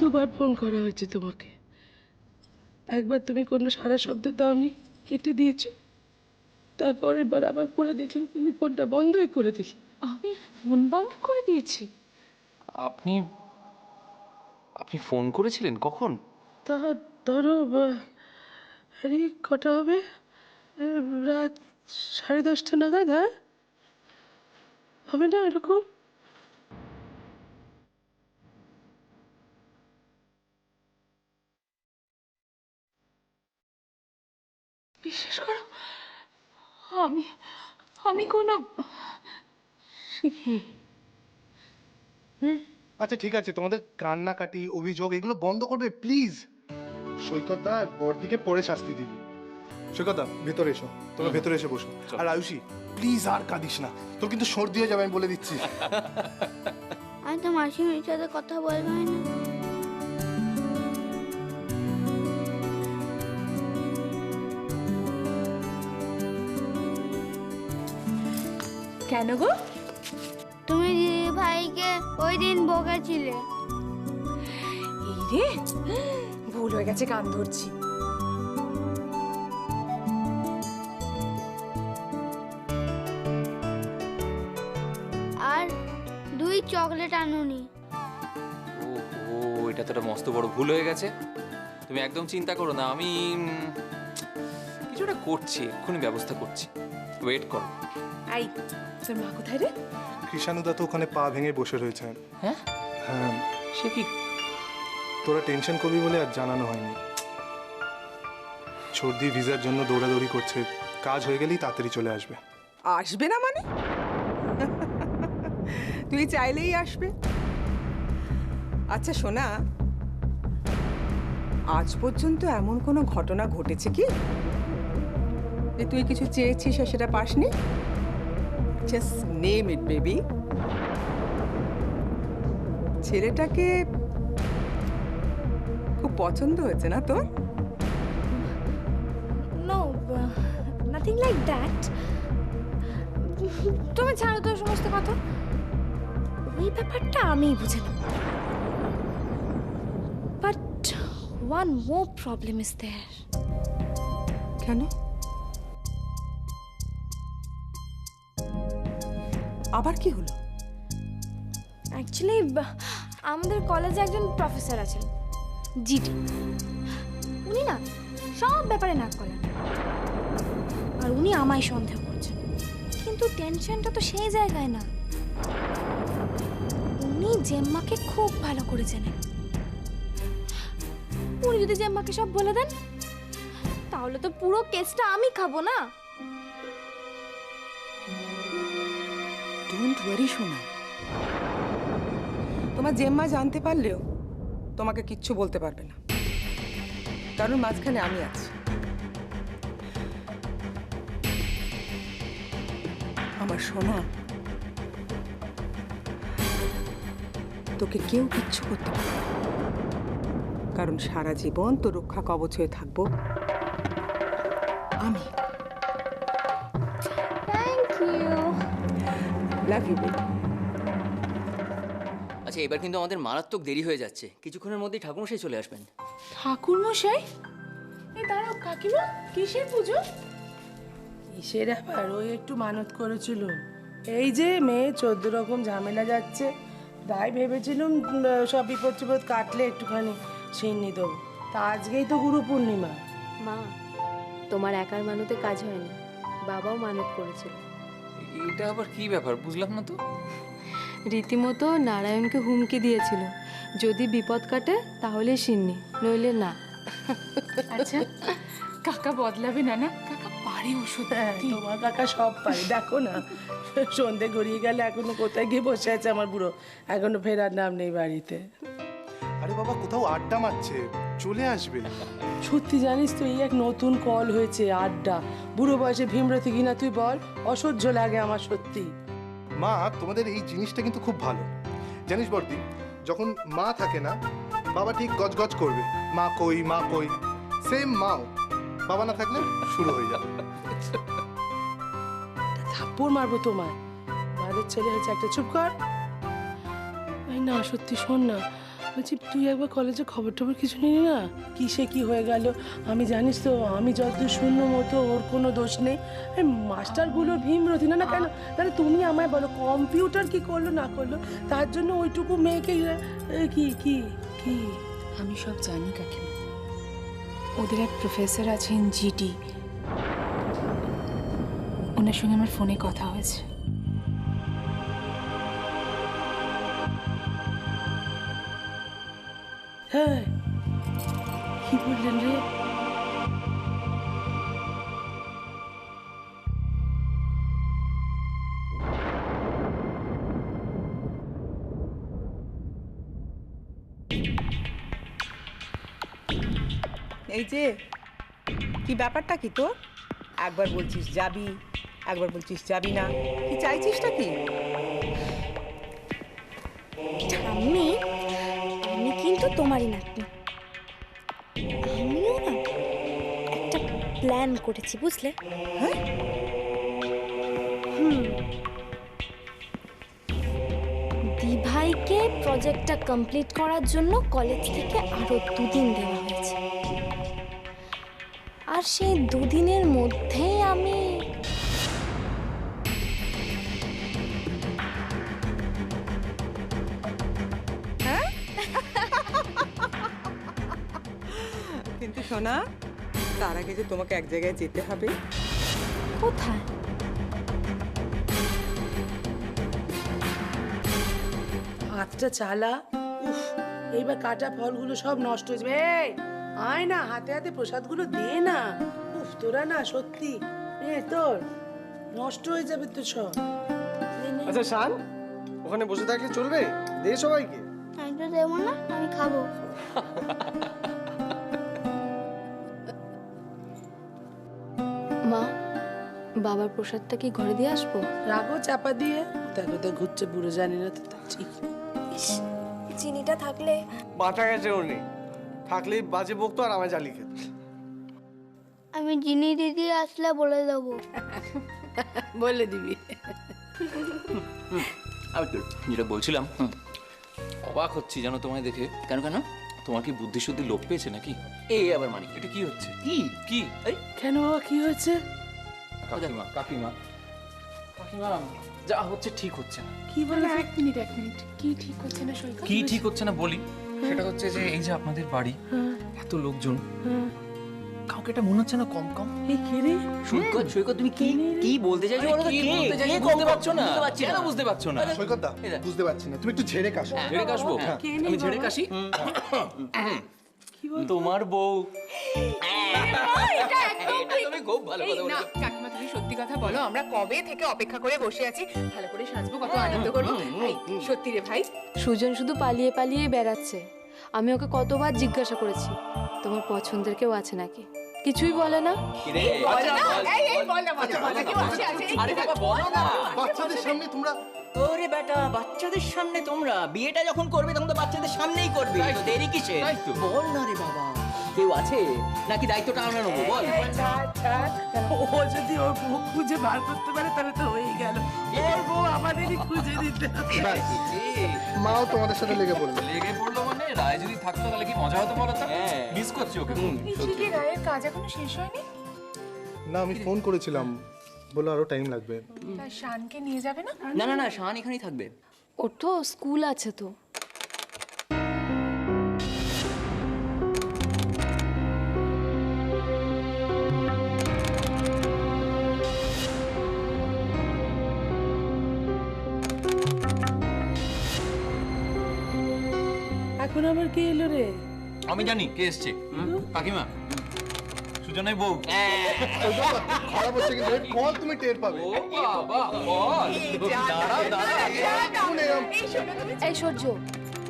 দুবার ফোন করা হয়েছে তোমাকে, একবার তুমি কোনো সারা শব্দ দাওনি, কেটে দিয়েছো। তারপর এবার আবার করে দেখলাম তুমি ফোনটা বন্ধই করে দিলে। আমি ফোন বন্ধ করে দিয়েছি? আপনি আপনি ফোন করেছিলেন কখন? তা ধরো আরে কটা হবে, রাত 10:30 নাগাদ। হ্যাঁ, হবে না এরকম? বিশ্বাস করো, আমি আমি কোনো আচ্ছা ঠিক আছে, তোমাদের কান্নাকাটি অভিযোগ এগুলো বন্ধ করবে প্লিজ। সৈকতদা বড়দিকে পরে শাস্তি দিবি। সৈকতদা ভেতরে এসো, তোমরা ভেতরে এসে বসো। আর আয়ুষী প্লিজ আর কাঁদিস না, তোর কিন্তু সর্দি হয়ে যাবে আমি বলে দিচ্ছি। আমি তো মাসির সাথে কথা বলবো না। কেন গো? তুমি দিদি ভাইকে ওই দিন বকেছিলে। এই রে, ভুল হয়ে গেছে, কান ধরছি। আর 2 চকলেট আনুনি। ও এটা তো একটা মস্ত বড় ভুল হয়ে গেছে। তুমি একদম চিন্তা করো না, আমি কিছুটা করছি, এক্ষুনি ব্যবস্থা করছি, ওয়েট করো। আই, তোর মা কোথায় রে? কৃষাণুদা তো ওখানে পা ভেঙে বসে রয়েছে। হ্যাঁ হ্যাঁ, সে কি? তোরা টেনশন করবি বলে আর জানানো হয়নি। সর্দি ভিসার জন্য দৌড়াদৌড়ি করছে, কাজ হয়ে গেলেই তাড়াতাড়ি চলে আসবে। আসবে না মানে? তুই চাইলেই আসবে। আচ্ছা সোনা, আজ পর্যন্ত এমন কোনো ঘটনা ঘটেছে কি যে তুই কিছু চেয়েছিস আর সেটা পাসনি? Just name it baby. ছেলেটাকে খুব পছন্দ হয়েছে না তোর? No, nothing like that. তুমি ছাড়ো তো সমস্ত কথা, ওই ব্যাপারটা আমিই বুঝে নেব। But one more problem is there. কেন? আবার কি হলো? অ্যাকচুয়ালি আমাদের কলেজে একজন প্রফেসর আছেন, জিটি। উনি না সব ব্যাপারে নাক গলান, আর উনি আমায় সন্দেহ করছেন। কিন্তু টেনশনটা তো সেই জায়গায় না, উনি জেম্মাকে খুব ভালো করে চেনেন। উনি যদি জেম্মাকে সব বলে দেন, তাহলে তো পুরো কেসটা আমি খাবো না। ডোন্ট ওয়ারি সোনা, তোমার জেম্মা জানতে পারলেও তোমাকে কিচ্ছু বলতে পারবে না, কারণ মাঝখানে আমি আছি। আমার সোনা, তোকে কেউ কিচ্ছু করতে পারবে না, কারণ সারা জীবন তোর রক্ষা কবচ হয়ে থাকবো আমি। Thank you. Love you baby. আচ্ছা, এবার কিন্তু আমাদের মারাত্মক দেরি হয়ে যাচ্ছে, কিছুক্ষণের মধ্যেই ঠাকুরমশাই চলে আসবেন। ঠাকুর মশাই? এই দাঁড়াও কাকিমা, কিসের পুজো? কিসের ব্যাপার, ওই একটু মানত করেছিল। এই যে মেয়ে 14 রকম ঝামেলা যাচ্ছে, তাই ভেবেছিলাম সব বিপদ টিপদ কাটলে একটুখানি সিন্নি দেবো। তা আজকেই তো গুরু পূর্ণিমা। মা, তোমার একার মানতে কাজ হয়নি, বাবাও মানত করেছিল। এটা আবার কি ব্যাপার, বুঝলাম না তো। রীতিমতো নারায়ণকে হুমকি দিয়েছিল, যদি বিপদ কাটে তাহলে সিন্নি, নইলে না। আচ্ছা, কাকা বদলাবে না? না কাকা পারে ওষুধ। হ্যাঁ, তোমার কাকা সব পারে, দেখো না সন্ধে গড়িয়ে গেলে এখনো কোথায় গিয়ে বসে আছে আমার বুড়ো, এখনো ফেরার নাম নেই বাড়িতে। আরে বাবা, কোথাও আড্ডা মারছে, চলে আসবে। সত্যি জানিস তো, এই এক নতুন কল হয়েছে, আড্ডা। বুড়ো বয়সে ভীমরতি কিনা তুই বল, অসহ্য লাগে আমার সত্যি। মা, তোমাদের এই জিনিসটা কিন্তু খুব ভালো জানিস বর্দি, যখন মা থাকে না বাবা ঠিক গজগজ করবে, মা কই মা কই। সেম মাও বাবা না থাকলে শুরু হয়ে যাবে। থাপ্পড় মারবো তোমায়, আমাদের ছেলে হয়েছে একটা। চুপ কর। এই না সত্যি, শোন না, বলছি তুই একবার কলেজে খবর টবর কিছু নিলি না, কিসে কি হয়ে গেল? আমি জানিস তো, আমি যতদূর শূন্য মতো ওর কোনো দোষ নেই। এই মাস্টারগুলোর ভীমরতি না কেন? তাহলে তুমি আমায় বলো কম্পিউটার কি করলো না করলো, তার জন্য ওইটুকু মেয়েকে কি কি কি? আমি সব জানি কাকিমা। ওদের এক প্রফেসর আছেন জিটি, ওনার সঙ্গে আমার ফোনে কথা হয়েছে। হ্যাঁ, কি বললেন রে? এই যে কি ব্যাপারটা কি তোর? একবার বলছিস যাবি, একবার বলছিস যাবি না, কি চাইছিসটা কি? ঠাম্মি, আমি কিন্তু তোমারই নাতনি। আমিও না একটা প্ল্যান করেছি, বুঝলে? হ্যাঁ? দিভাইকে প্রজেক্টটা কমপ্লিট করার জন্য কলেজ থেকে আরো 2 দিন দেওয়া হয়েছে, আর সেই 2 দিনের মধ্যেই আমি কিন্তু সোনা, তার আগে যে তোমাকে এক জায়গায় যেতে হবে। কোথায়? হাতটা চালা। উফ, এইবার কাটা ফলগুলো সব নষ্ট হয়ে যাবে। এই, আয় না, হাতে হাতে প্রসাদগুলো দে না। উফ, তোরা না সত্যি তোর নষ্ট হয়ে যাবে তো সব। আচ্ছা শান, ওখানে বসে থাকলে চলবে? দে সবাইকে। আমি তো দেবো না, আমি খাবো। মা, বাবার প্রসাদটা কি ঘরে দিয়ে আসবো? রাগো চাপা দিয়ে, কোথায় কোথায় ঘুরছে পুরো জানি না তো। ঠিক, চিনিটা থাকলে বাটা গেছে ও নেই, থাকলেই বাজে বকতো আর আমায় জ্বালিয়ে খেত। আমি জিনি দিদি আসলে বলে দেবো। বলে দিবি। আমি যেটা বলছিলাম, অবাক হচ্ছি জানো তোমায় দেখে। কেন কেন? তোমার কি বুদ্ধি শুদ্ধি লোপ পেয়েছে নাকি? এই আবার মানে এটা কি হচ্ছে? কি কি? এই কেন বাবা, কি হয়েছে? কাকিমা কাকিমা কাকিমা, যা হচ্ছে ঠিক হচ্ছে না। কি বলে? এক মিনিট এক মিনিট, কি ঠিক হচ্ছে না সৈকত? কি ঠিক হচ্ছে না বলি, সেটা হচ্ছে যে এই যে আপনাদের বাড়ি, এত লোকজন, কাউকে এটা মনে হচ্ছে না কম কম? এই কে রে? সৈকত, সৈকত তুমি কি কি বলতে চাইছো বলো তো? কি কে বলতে চাইছো কে বুঝতে পারছো না? বুঝতে পারছি কেন না। বুঝতে পারছো না? সৈকত দা, এই দেখ। বুঝতে পারছি না, তুমি একটু ঝেড়ে কাশো। ঝেড়ে কাশবো? আমি ঝেড়ে কাশি? তোমার বউ। এটা তুমি খুব ভালো কথা এই না, বলেছো। কাকিমা তুমি সত্যি কথা বলো, আমরা কবে থেকে অপেক্ষা করে বসে আছি, ভালো করে সাজবো, কত আনন্দ করবো। এই, সত্যি রে ভাই, সুজন শুধু পালিয়ে পালিয়ে বেড়াচ্ছে। আমি ওকে কতবার জিজ্ঞাসা করেছি তোমার পছন্দের কেউ আছে নাকি, কিছুই বলে না। কিরে? বল না, এই বল না, বল না, বল না, কি বসে আছে? এই, আরে বাবা বলো না। বাচ্চাদের সামনে তোমরা ওরে বেটা, বাচ্চাদের সামনে তোমরা বিয়েটা যখন করবে তখন তো বাচ্চাদের সামনেই করবে, তাই তো তো, দেরি কিসে? তাই তো। বল না রে বাবা, কেউ আছে নাকি দায়িত্বটা আমরা নেবো? বল। ছাড়, ছাড়। ও যদি ওর বউ খুঁজে বার করতে পারে তাহলে তো হয়েই গেল। ওর বউ আমাদেরই খুঁজে দিতে হবে। মাও তোমাদের সাথে লেগে পড়বে। লেগে পড়লো মানে, রায় যদি থাকতো তাহলে কি মজা হতো বলো তো? হ্যাঁ। মিস করছি ওকে। এই কি রে, রায়ের কাজ এখনো শেষ হয়নি? না, আমি ফোন করেছিলাম, বললো আরো টাইম লাগবে। তা শানকে নিয়ে যাবে না? না না না, শান এখানেই থাকবে। ওর তো স্কুল আছে তো। এখন আবার কে এলো রে? আমি জানি কে এসছে। কাকিমা, সুজনের বউ। খারাপ হচ্ছে কিন্তু কল তুমি টের পাবে। ও বাবা, বল। দাঁড়াও দাঁড়াও। এই সূর্য,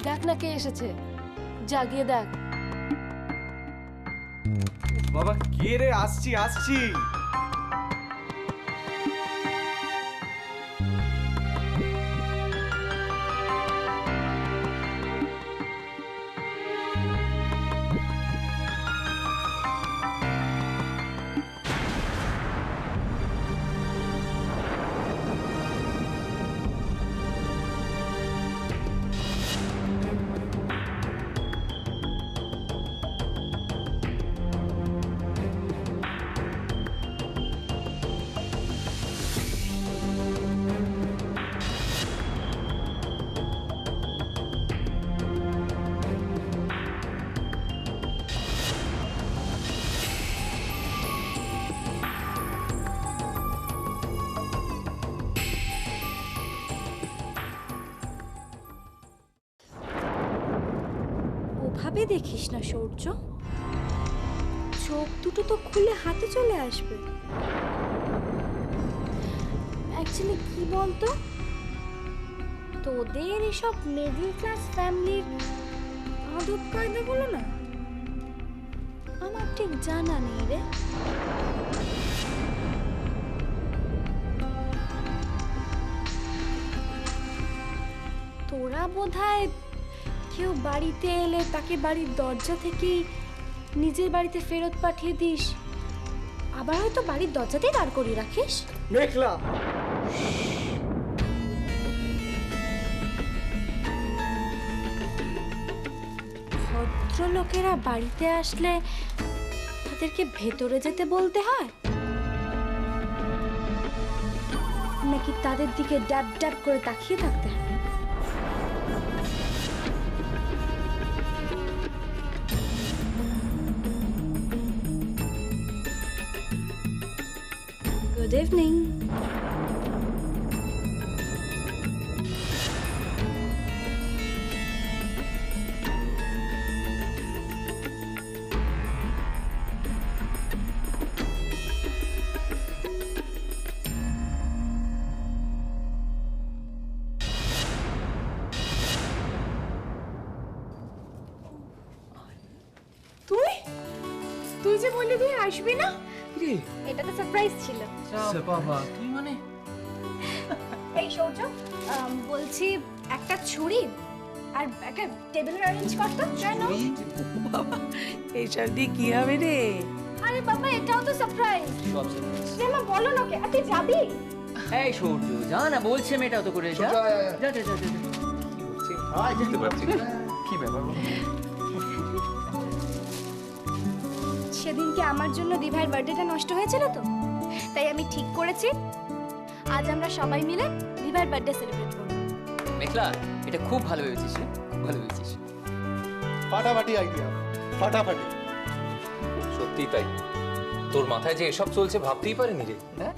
দেখ না কে এসেছে, জাগিয়ে দেখ। বাবা কে রে? আসছি আসছি। এভাবে দেখিস না সূর্য, চোখ দুটো তো খুলে হাতে চলে আসবে। অ্যাকচুয়ালি কি বলতো, তোদের এসব মিডল ক্লাস ফ্যামিলির আদব কায়দাগুলো না আমার ঠিক জানা নেই রে। তোরা বোধহয় কেউ বাড়িতে এলে তাকে বাড়ির দরজা থেকেই নিজের বাড়িতে ফেরত পাঠিয়ে দিস, আবার হয়তো বাড়ির দরজাতেই দাঁড় করিয়ে রাখিস। মেঘলা, ভদ্রলোকেরা বাড়িতে আসলে তাদেরকে ভেতরে যেতে বলতে হয়, নাকি তাদের দিকে ড্যাব ড্যাব করে তাকিয়ে থাকতে হয়? Good evening. তুই যে বললি তুই আসবি না, এটা তো সারপ্রাইজ ছিল। বাবা তুই মানে এই সৌর্য, বলছি একটা ছুরি আর একটা টেবিল অ্যারেঞ্জ করতো কেন? বাবা এইসব দিয়ে কি হবে রে? আরে বাবা এটাও তো সারপ্রাইজ। সব surprise। যেমা বলো না কে, তুই যাবি? এই সূর্য যা না, বলছে মেয়েটা তো করে যা যা যা যা যা। কি হচ্ছে বুঝতে পারছি না। কি ব্যাপার বলো? সেদিনকে আমার জন্য দিভাইয়ের বার্থডেটা নষ্ট হয়েছিল তো, তাই আমি ঠিক করেছি আজ আমরা সবাই মিলে দিভাইয়ের বার্থডে সেলিব্রেট করব। মেঘলা, এটা খুব ভালো ভেবেছিস রে, খুব ভালো ভেবেছিস। ফাটাফাটি আইডিয়া, ফাটাফাটি। সত্যি তাই, তোর মাথায় যে এসব চলছে ভাবতেই পারিনি রে। হ্যাঁ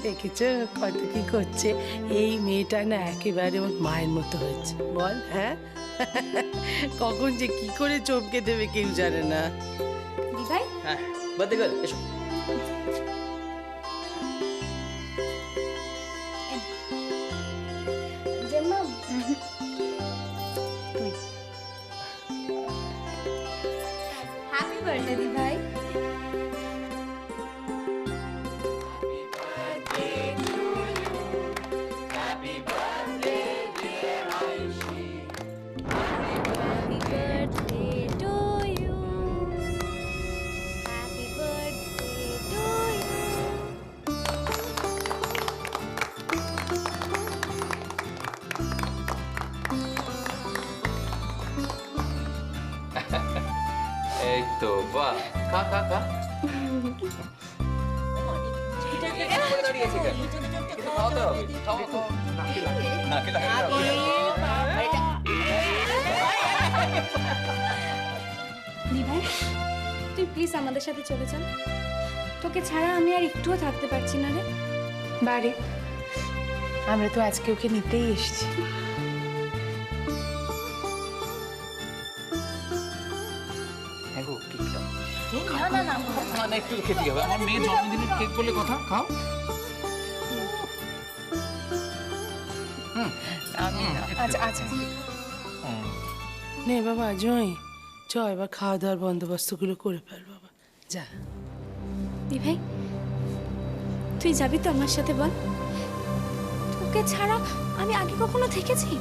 দেখেছো কত কি করছে? এই মেয়েটা না একেবারে ওর মায়ের মতো হয়েছে বল। হ্যাঁ কখন যে কি করে চমকে দেবে কেউ জানে না। দিভাই হ্যাঁ, বার্থডে গার্ল এসো। জেম্মা, হ্যাপি বার্থডে দিভাই। এই তো বাহ, খা খা খা। দাঁড়িয়েছে কেন? কিছু খাওয়াতে হবে। খাও খাও। নাকে লাগে। দিভাই তুই প্লিজ আমাদের সাথে চলে চল, তোকে ছাড়া আমি আর একটুও থাকতে পারছি না রে। বারে আমরা তো আজকে ওকে নিতেই এসেছি। হ্যাঁ গো, কেকটা। না না একটু খেতে হবে, আমার মেয়ের জন্মদিনের কেক বলে কথা। খাও। আচ্ছা আচ্ছা নে বাবা জয়, চ এবার খাওয়া দাওয়ার বন্দোবস্তগুলো করে ফেল বাবা, যা। দিভাই তুই যাবি তো আমার সাথে? বল, তোকে ছাড়া আমি আগে কখনো থেকেছি?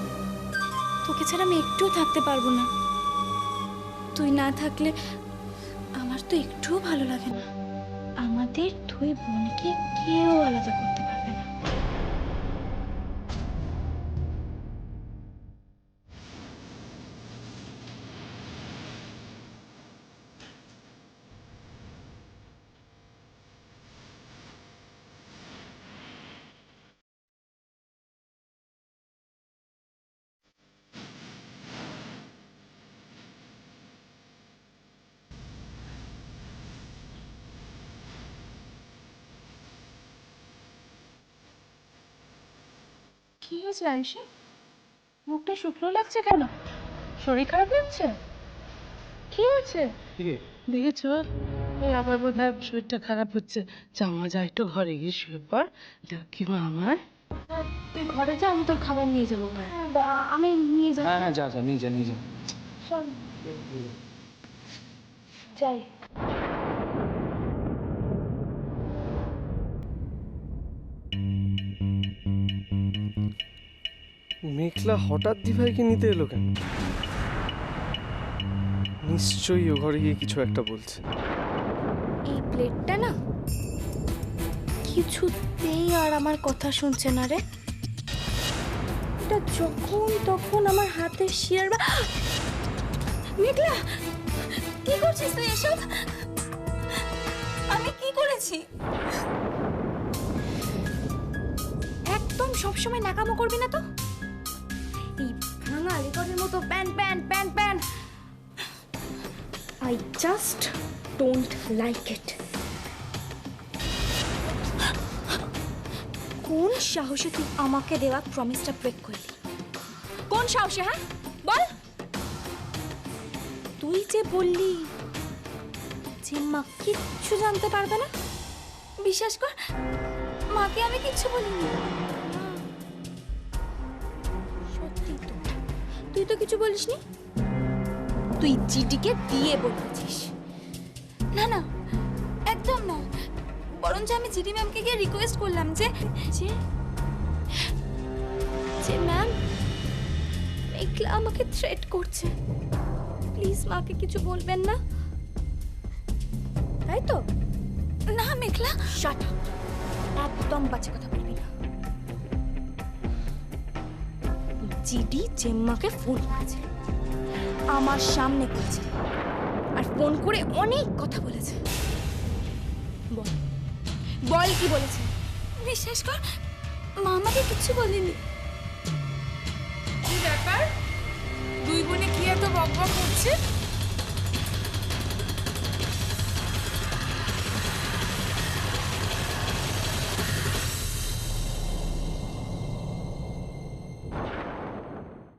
তোকে ছাড়া আমি একটুও থাকতে পারবো না। তুই না থাকলে আমার তো একটুও ভালো লাগে না। আমাদের দুই বোনকে কেউ আলাদা করতে পারবে না। কি হয়েছে আয়ুষি? মুখটা শুকনো লাগছে কেন? শরীর খারাপ লাগছে? কি হয়েছে? দেখেছো, এই আমার বোধ হয় শরীরটা খারাপ হচ্ছে। জামা যা একটু ঘরে গিয়ে শুয়ে পড়। কি মা আমার, তুই ঘরে যা, আমি তোর খাবার নিয়ে যাবো। আমি নিয়ে যাবো। হ্যাঁ যা যা, নিয়ে যা নিয়ে যা। চল যাই। মেঘলা হঠাৎ দিভাইকে নিতে এলো কেন? নিশ্চয়ই ও ঘরে গিয়ে কিছু একটা বলছে। এই প্লেটটা না কিছুতেই আর আমার কথা শুনছে না রে। এটা যখন তখন আমার হাতে শিয়ার। মেঘলা, কি করছিস তুই এসব? আমি কি করেছি? একদম সবসময় নাকামো করবি না তো। এই ভাঙা রেকর্ডের মতো pan pan pan pan. I just don't like it. কোন সাহসে তুই আমাকে দেওয়া প্রমিসটা ব্রেক করলি? কোন সাহসে? হ্যাঁ বল। তুই যে বললি যে মা কিচ্ছু জানতে পারবে না, বিশ্বাস কর মাকে আমি কিচ্ছু বলিনি। সত্যি তো, তুই তো কিছু বলিসনি। তুই জিডিকে দিয়ে বলেছিস। না না, একদম না। বরঞ্চ আমি জিডি ম্যামকে গিয়ে রিকোয়েস্ট করলাম যে যে ম্যাম, মেঘলা আমাকে থ্রেট করছে, প্লিজ মাকে কিছু বলবেন না। তাই তো? না মেঘলা, শাট আপ। একদম বাজে কথা বলবি না। জিডি জেম্মাকে ফোন করেছে, আমার সামনে করেছে, আর ফোন করে অনেক কথা বলেছে। বল বল কি বলেছে? বিশ্বাস কর মা আমাকে কিচ্ছু বলেনি। কি ব্যাপার, দুই বোনে কি এত বকবক করছে?